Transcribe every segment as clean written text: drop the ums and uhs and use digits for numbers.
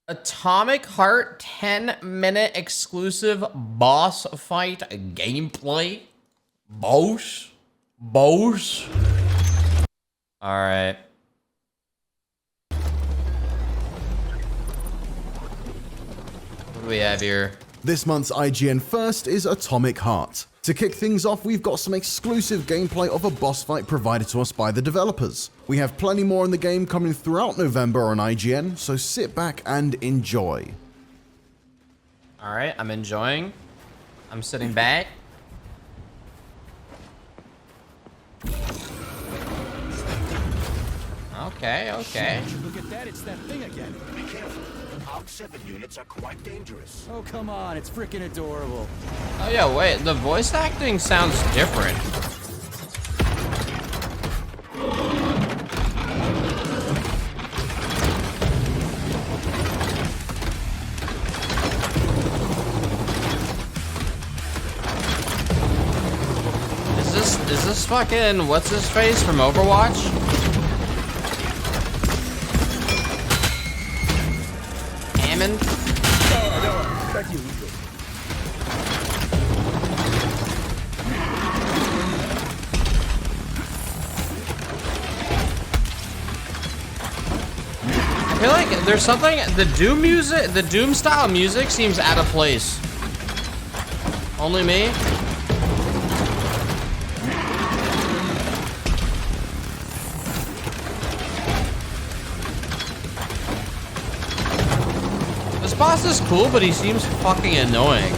Atomic Heart 10-minute exclusive boss fight gameplay. Boss. All right. What do we have here? This month's IGN first is Atomic Heart. To kick things off, we've got some exclusive gameplay of a boss fight provided to us by the developers. We have plenty more in the game coming throughout November on IGN, so sit back and enjoy. All right, I'm enjoying. I'm sitting back. Okay. Look at that, it's that thing again. Be careful. The Hog 7 units are quite dangerous. Oh, come on, it's freaking adorable. Oh yeah, wait, the voice acting sounds different. Is this fucking what's his face from Overwatch? Hammond? Back to you. I feel like there's something, the Doom style music seems out of place. Only me? This boss is cool, but he seems fucking annoying.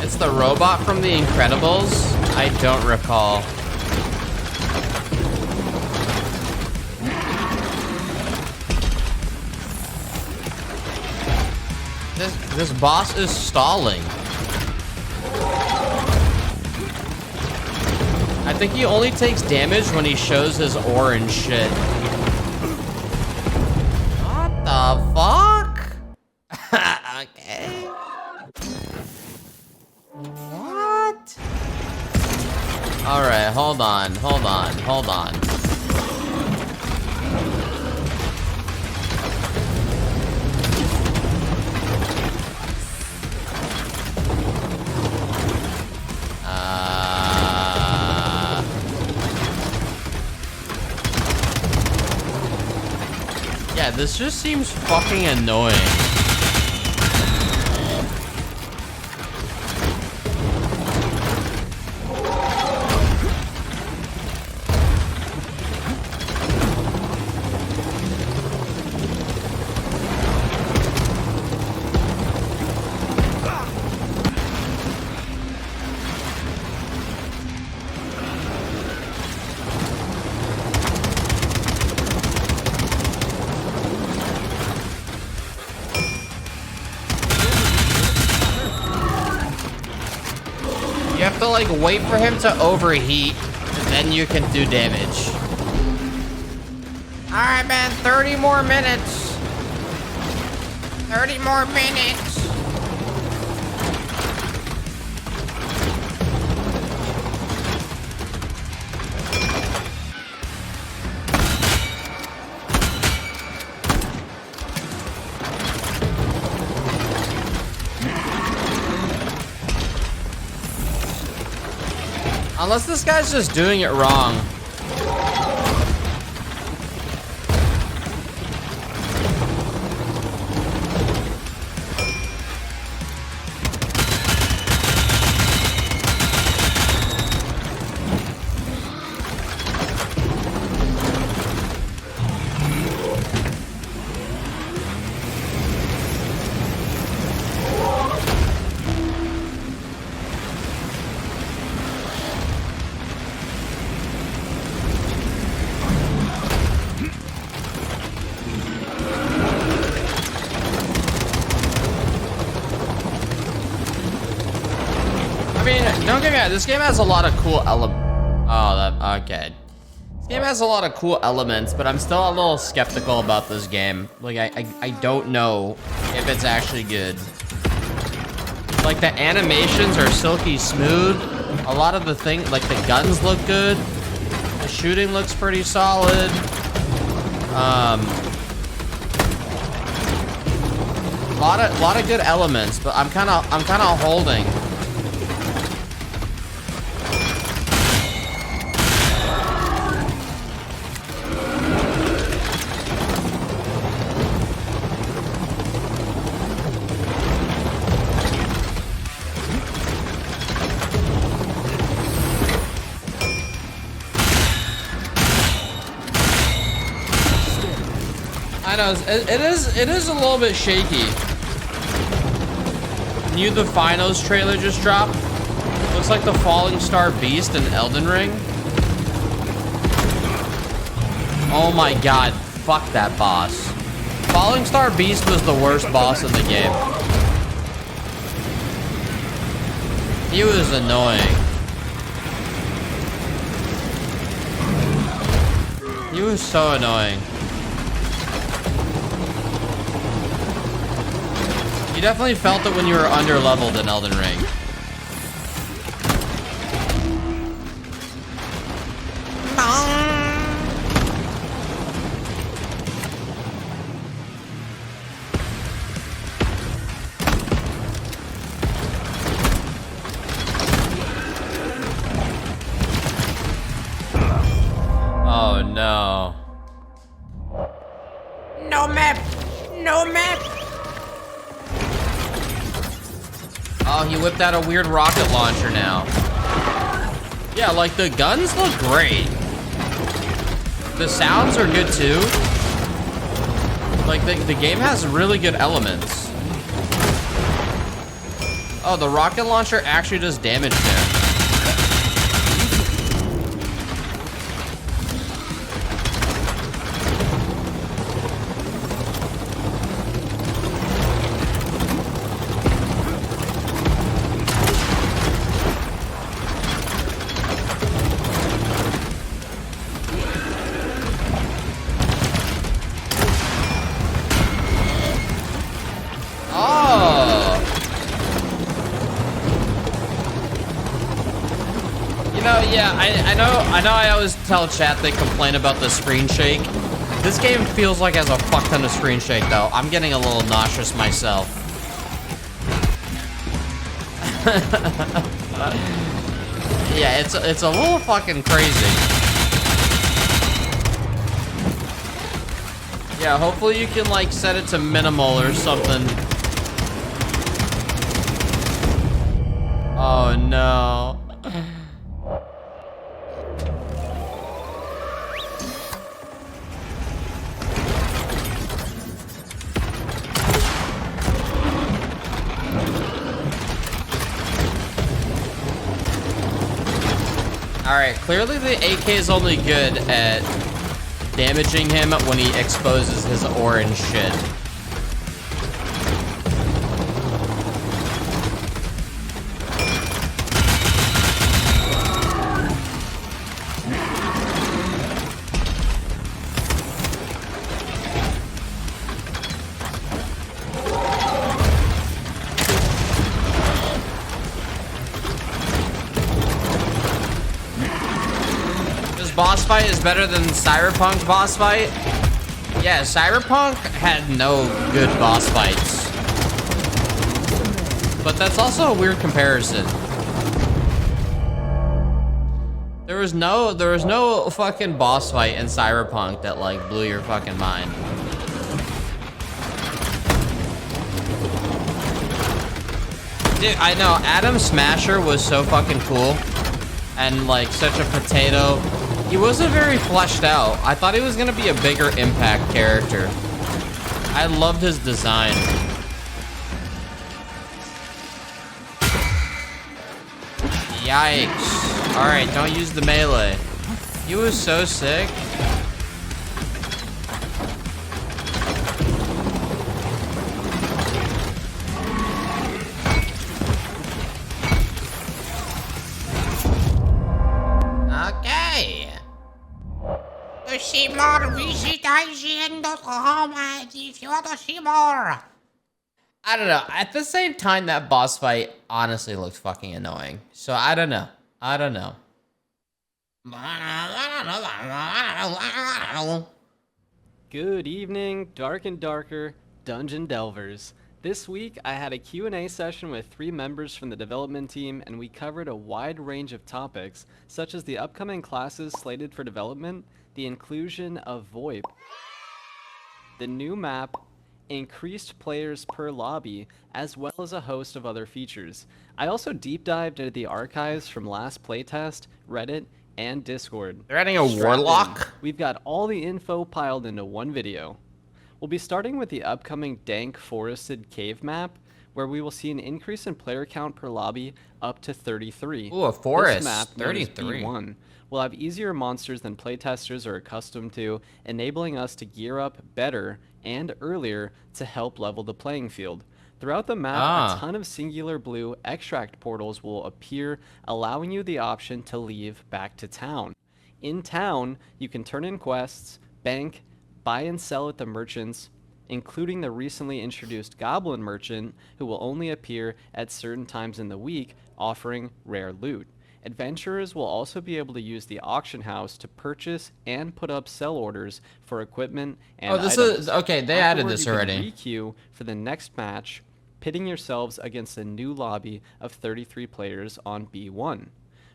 It's the robot from The Incredibles? I don't recall. This boss is stalling. I think he only takes damage when he shows his orange shit. What the fuck? Okay. What? Alright, hold on. Yeah, this just seems fucking annoying. You have to like wait for him to overheat, and then you can do damage. All right, man, 30 more minutes. 30 more minutes. Unless this guy's just doing it wrong. I mean, don't get me wrong, this game has a lot of cool elements. Oh, okay. This Game has a lot of cool elements, but I'm still a little skeptical about this game. Like, I don't know if it's actually good. Like, the animations are silky smooth. A lot of the like, the guns look good. The shooting looks pretty solid. A lot of good elements, but I'm kind of holding. I know, it is a little bit shaky. New The Finals trailer just dropped. Looks like the Falling Star Beast in Elden Ring. Oh my god, fuck that boss. Falling Star Beast was the worst boss in the game. He was annoying. He was so annoying. You definitely felt it when you were under-leveled in Elden Ring. Oh no. No map! No map! Oh, he whipped out a weird rocket launcher now. Yeah, like, the guns look great. The sounds are good, too. Like, the game has really good elements. Oh, the rocket launcher actually does damage there. Yeah, I know I always tell chat they complain about the screen shake. This game feels like it has a fuck ton of screen shake though. I'm getting a little nauseous myself. Yeah, it's a little fucking crazy. Yeah, hopefully you can like set it to minimal or something. Oh no. Alright, clearly the AK is only good at damaging him when he exposes his orange shit. Boss fight is better than Cyberpunk's boss fight? Yeah, Cyberpunk had no good boss fights. But that's also a weird comparison. There was no fucking boss fight in Cyberpunk that like blew your fucking mind. Dude, I know, Adam Smasher was so fucking cool. And like such a potato. He wasn't very fleshed out. I thought he was gonna be a bigger impact character. I loved his design. Yikes. Alright, don't use the melee. He was so sick. Okay. I don't know. At the same time, that boss fight honestly looks fucking annoying. So I don't know. I don't know. Good evening, Dark and Darker Dungeon Delvers. This week, I had a Q&A session with 3 members from the development team, and we covered a wide range of topics, such as the upcoming classes slated for development, the inclusion of VoIP, the new map, increased players per lobby, as well as a host of other features. I also deep dived into the archives from last playtest, Reddit, and Discord. They're adding a Strap warlock? in. We've got all the info piled into one video. We'll be starting with the upcoming dank forested cave map, where we will see an increase in player count per lobby up to 33. Ooh, a forest. This map, known as 33. B1, will have easier monsters than playtesters are accustomed to, enabling us to gear up better and earlier to help level the playing field. Throughout the map, a ton of singular blue extract portals will appear, allowing you the option to leave back to town. In town, you can turn in quests, bank, buy and sell at the merchants, including the recently introduced Goblin Merchant, who will only appear at certain times in the week, offering rare loot. Adventurers will also be able to use the auction house to purchase and put up sell orders for equipment and this items. is okay. They added Afterward, this you can already. requeue for the next match, pitting yourselves against a new lobby of 33 players on B1.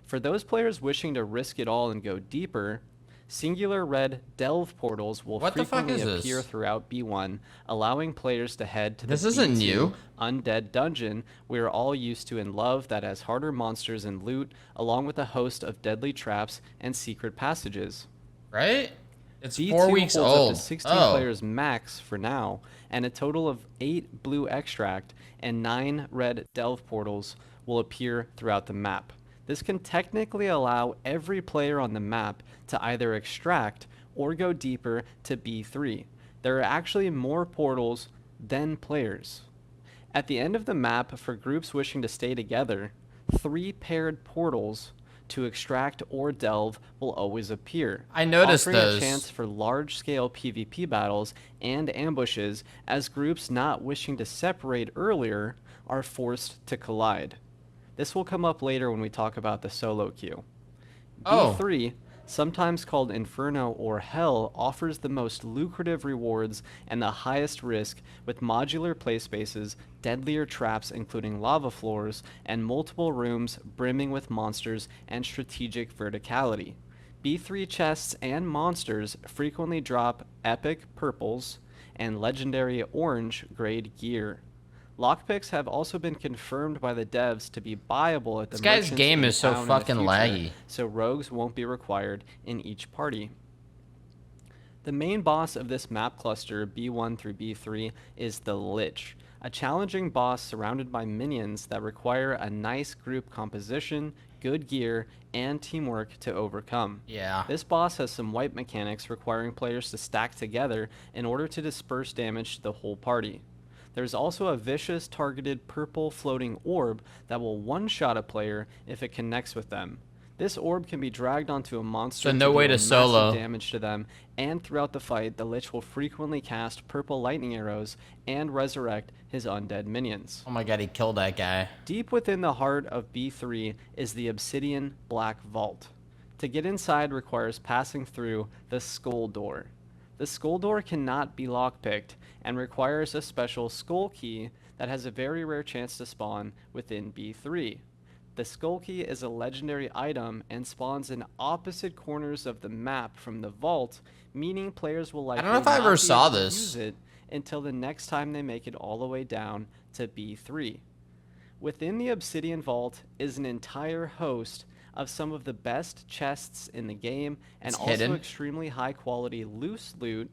For those players wishing to risk it all and go deeper, singular red delve portals will What the fuck frequently is appear this? throughout B1, allowing players to head to the This isn't B2 new. undead dungeon we're all used to and love, that has harder monsters and loot, along with a host of deadly traps and secret passages. Right? It's B2 4 weeks holds old. up to 16 Oh. players max for now, and a total of 8 blue extract and 9 red delve portals will appear throughout the map. This can technically allow every player on the map to either extract or go deeper to B3. There are actually more portals than players. At the end of the map, for groups wishing to stay together, 3 paired portals to extract or delve will always appear. I noticed offering those. a chance for large-scale PvP battles and ambushes, as groups not wishing to separate earlier are forced to collide. This will come up later when we talk about the solo queue. Oh. B3, sometimes called Inferno or Hell, offers the most lucrative rewards and the highest risk, with modular play spaces, deadlier traps including lava floors, and multiple rooms brimming with monsters and strategic verticality. B3 chests and monsters frequently drop epic purples and legendary orange grade gear. Lockpicks have also been confirmed by the devs to be buyable at the This guy's merchants game in is so town in the fucking future, laggy. so rogues won't be required in each party. The main boss of this map cluster, B1 through B3, is the Lich, a challenging boss surrounded by minions that require a nice group composition, good gear, and teamwork to overcome. Yeah. This boss has some wipe mechanics requiring players to stack together in order to disperse damage to the whole party. There's also a vicious targeted purple floating orb that will one-shot a player if it connects with them. This orb can be dragged onto a monster So no way deal to massive solo. damage to them, and throughout the fight, the Lich will frequently cast purple lightning arrows and resurrect his undead minions. Oh my god, he killed that guy. Deep within the heart of B3 is the Obsidian Black Vault. To get inside requires passing through the Skull Door. The Skull Door cannot be lockpicked and requires a special Skull Key that has a very rare chance to spawn within B3. The Skull Key is a legendary item and spawns in opposite corners of the map from the vault, meaning players will likely don't know if I not ever be saw able to this. use it until the next time they make it all the way down to B3. Within the Obsidian Vault is an entire host of some of the best chests in the game, and It's also hidden. extremely high quality loose loot,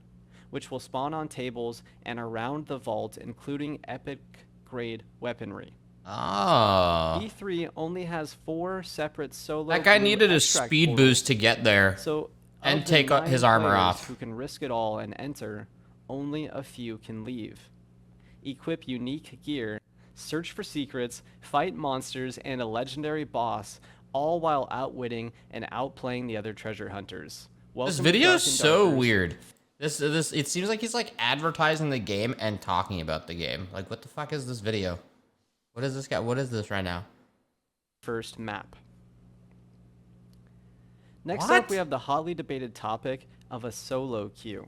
which will spawn on tables and around the vault, including epic grade weaponry. Oh. B3 only has 4 separate solo. That guy blue needed a extract speed portals. boost to get there. So and of the take 9 his armor players off. who can risk it all and enter, only a few can leave. Equip unique gear, search for secrets, fight monsters and a legendary boss, all while outwitting and outplaying the other treasure hunters. Welcome This to video Dark is and so Darkers. weird. It seems like he's like advertising the game and talking about the game. Like, what the fuck is this video? What is this guy? What is this right now? First map. Next What? up, we have the hotly debated topic of a solo queue.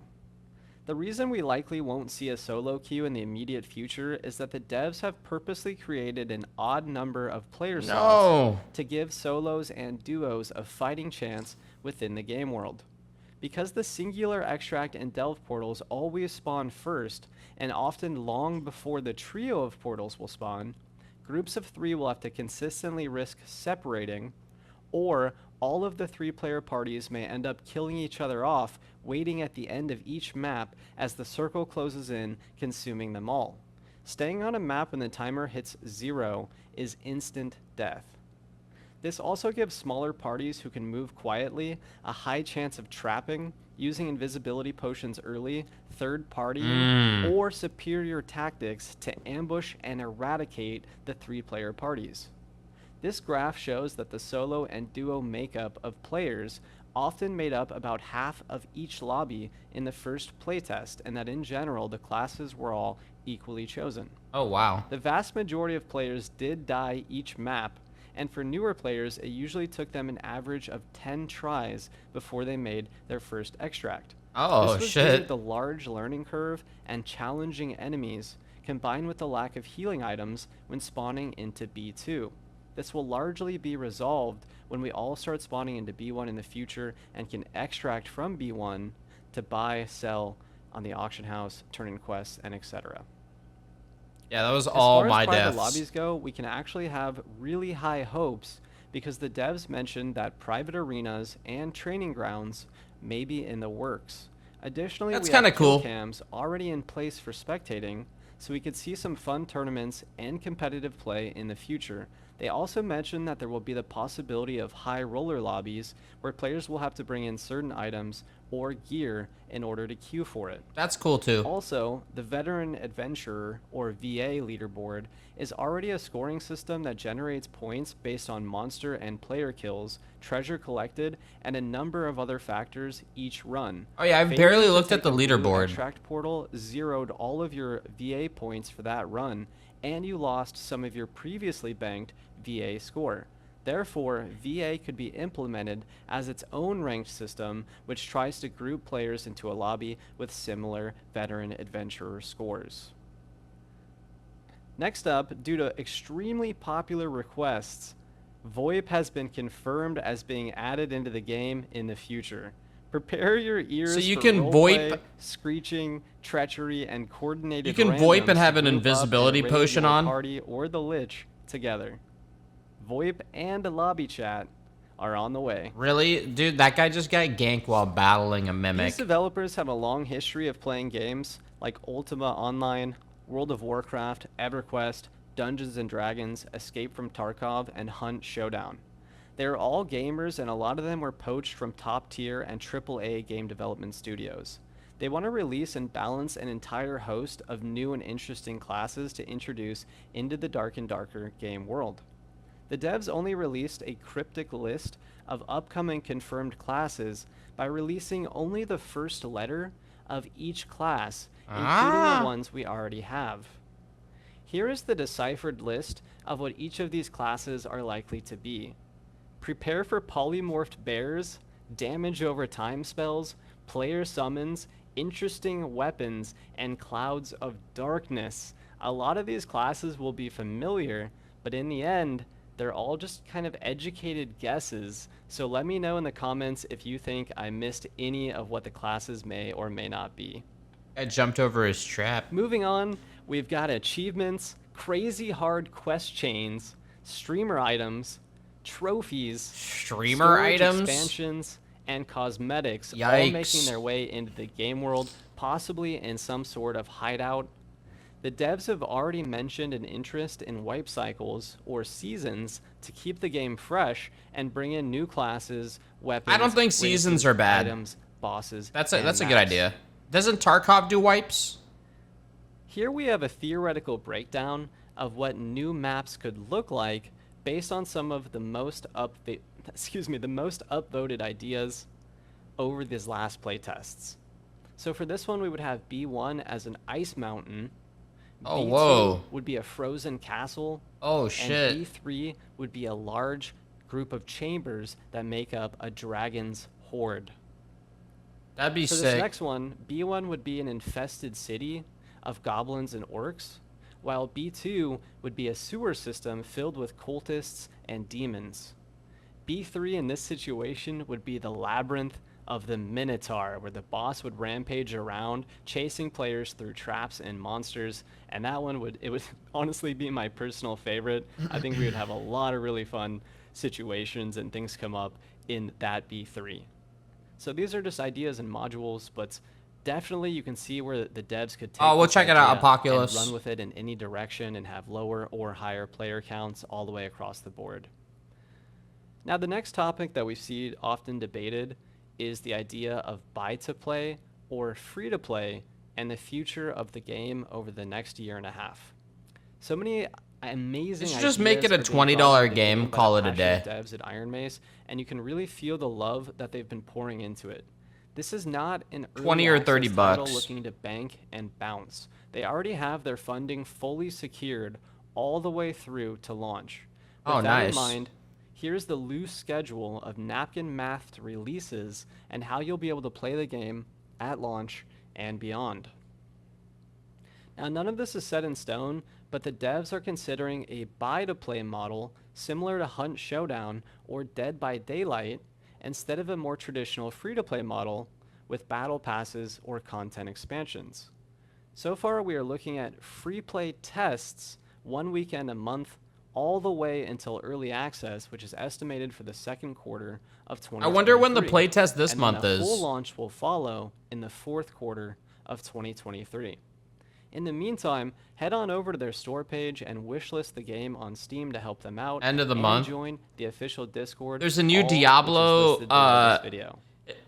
The reason we likely won't see a solo queue in the immediate future is that the devs have purposely created an odd number of player slots to give solos and duos a fighting chance within the game world. Because the singular extract and delve portals always spawn first, and often long before the trio of portals will spawn, groups of 3 will have to consistently risk separating, or all of the 3-player parties may end up killing each other off, waiting at the end of each map as the circle closes in, consuming them all. Staying on a map when the timer hits 0 is instant death. This also gives smaller parties who can move quietly a high chance of trapping, using invisibility potions early, third party, or superior tactics to ambush and eradicate the 3-player parties. This graph shows that the solo and duo makeup of players often made up about half of each lobby in the first playtest, and that in general the classes were all equally chosen. Oh, wow. The vast majority of players did die each map, and for newer players, it usually took them an average of 10 tries before they made their first extract. Oh, this was due to shit. the large learning curve and challenging enemies, combined with the lack of healing items when spawning into B2. This will largely be resolved when we all start spawning into B1 in the future and can extract from B1 to buy, sell on the auction house, turn in quests, and etc. Yeah, that was all my As far as private deaths. lobbies go, we can actually have really high hopes because the devs mentioned that private arenas and training grounds may be in the works. Additionally, That's we have kinda kill cool. cams already in place for spectating, so we could see some fun tournaments and competitive play in the future. They also mentioned that there will be the possibility of high roller lobbies where players will have to bring in certain items or gear in order to queue for it. That's cool, too. Also, the Veteran Adventurer, or VA leaderboard, is already a scoring system that generates points based on monster and player kills, treasure collected, and a number of other factors each run. Oh, yeah, I've Failing barely to looked at take the a blue leaderboard. Extract portal zeroed all of your VA points for that run, and you lost some of your previously banked VA score. Therefore, VA could be implemented as its own ranked system, which tries to group players into a lobby with similar veteran adventurer scores. Next up, due to extremely popular requests, VoIP has been confirmed as being added into the game in the future. Prepare your ears So you for can roleplay, VoIP screeching, treachery, and coordinated You can VoIP and randoms have to an group up invisibility and raid potion your on? party or the Lich together. VoIP and lobby chat are on the way. Really? Dude, that guy just got ganked while battling a mimic. These developers have a long history of playing games like Ultima Online, World of Warcraft, EverQuest, Dungeons & Dragons, Escape from Tarkov, and Hunt Showdown. They are all gamers, and a lot of them were poached from top-tier and AAA game development studios. They want to release and balance an entire host of new and interesting classes to introduce into the Dark and Darker game world. The devs only released a cryptic list of upcoming confirmed classes by releasing only the first letter of each class, including the ones we already have. Here is the deciphered list of what each of these classes are likely to be. Prepare for polymorphed bears, damage over time spells, player summons, interesting weapons, and clouds of darkness. A lot of these classes will be familiar, but in the end, they're all just kind of educated guesses, so let me know in the comments if you think I missed any of what the classes may or may not be. I jumped over his trap. Moving on, we've got achievements, crazy hard quest chains, streamer items, trophies, Streamer storage items? expansions, and cosmetics all Yikes. making their way into the game world, possibly in some sort of hideout. The devs have already mentioned an interest in wipe cycles or seasons to keep the game fresh and bring in new classes, weapons. I don't think races, seasons are bad. Items, bosses. That's and a good maps. idea. Doesn't Tarkov do wipes? Here we have a theoretical breakdown of what new maps could look like based on some of the most upvoted ideas over these last playtests. So for this one, we would have B1 as an ice mountain. Oh, B2 whoa. would be a frozen castle. Oh, shit. And B3 would be a large group of chambers that make up a dragon's horde. That'd be For sick. this next one, B1 would be an infested city of goblins and orcs, while B2 would be a sewer system filled with cultists and demons. B3 in this situation would be the labyrinth of the Minotaur, where the boss would rampage around, chasing players through traps and monsters, and that one would honestly be my personal favorite. I think we would have a lot of really fun situations and things come up in that B3. So these are just ideas and modules, but definitely you can see where the devs could take Oh, we'll this check it out, idea Apocalypse. and run with it in any direction and have lower or higher player counts all the way across the board. Now, the next topic that we see often debated is the idea of buy-to-play or free-to-play and the future of the game over the next year and a half. So many amazing You should just make it a ideas are being brought $20 into the game, by the call it a day. passionate devs at Iron Mace, and you can really feel the love that they've been pouring into it. This is not an early 20 or access 30 title bucks. looking to bank and bounce. They already have their funding fully secured all the way through to launch. With Oh, that nice. in mind, here's the loose schedule of napkin-mathed releases and how you'll be able to play the game at launch and beyond. Now, none of this is set in stone, but the devs are considering a buy-to-play model similar to Hunt Showdown or Dead by Daylight instead of a more traditional free-to-play model with battle passes or content expansions. So far, we are looking at free play tests 1 weekend a month all the way until early access, which is estimated for the second quarter of 2023. I wonder when the playtest this And month then a is. full launch will follow in the fourth quarter of 2023. In the meantime, head on over to their store page and wishlist the game on Steam to help them out. End of the and month. Join the official Discord. There's a new all which is Diablo, listed below this video.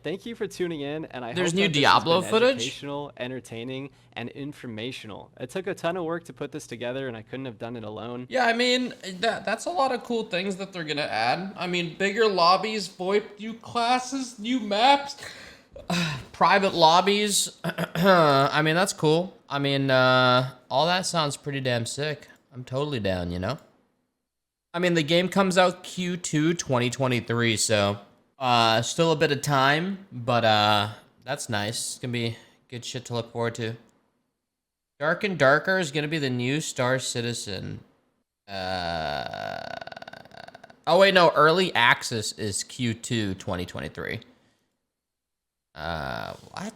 Thank you for tuning in, and I There's hope new that this Diablo has been footage? educational, entertaining, and informational. It took a ton of work to put this together, and I couldn't have done it alone. Yeah, I mean, that's a lot of cool things that they're gonna add. I mean, bigger lobbies, VoIP, new classes, new maps, private lobbies. I mean, that's cool. I mean, all that sounds pretty damn sick. I'm totally down, you know? I mean, the game comes out Q2 2023, so still a bit of time, but that's nice. It's gonna be good shit to look forward to. Dark and Darker is gonna be the new Star Citizen. Oh wait, no, early access is Q2 2023. What?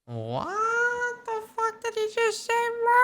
What the fuck did he just say, bro?